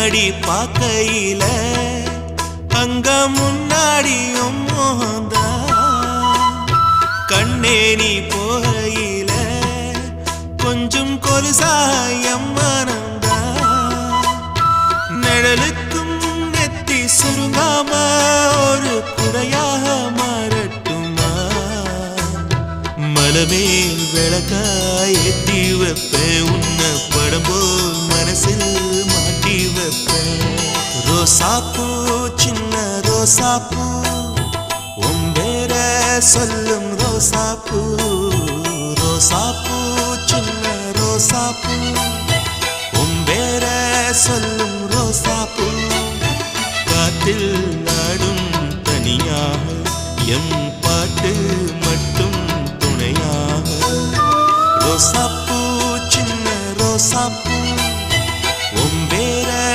கண்ணாடி பார்க்கையில அங்க முன்னாடியும் மோகந்தா கண்ணே நீ போகையில கொஞ்சம் கொலுசாயம் மனந்தா நிழலுக்கும் நெத்தி சுருங்காம ஒரு குறையாக மாறட்டுமா மலமேல் விளக்காய் ஏத்தி வைப்பேன் உன்னை படம் போல் மனசில் மாட்டி வைப்பேன் ரோசாப்பூ சின்ன ரோசாப்பூ உன் பேர சொல்லும் ரோசாப்பூ ரோசாப்பூ சின்ன ரோசாப்பூ உன் பேர சொல்லும் ரோசாப்பூ காத்தில் நாடும் தனியாக எம் பாட்டு மட்டும் துணையாக ரோசாப்பூ சின்ன ரோசாப்பூ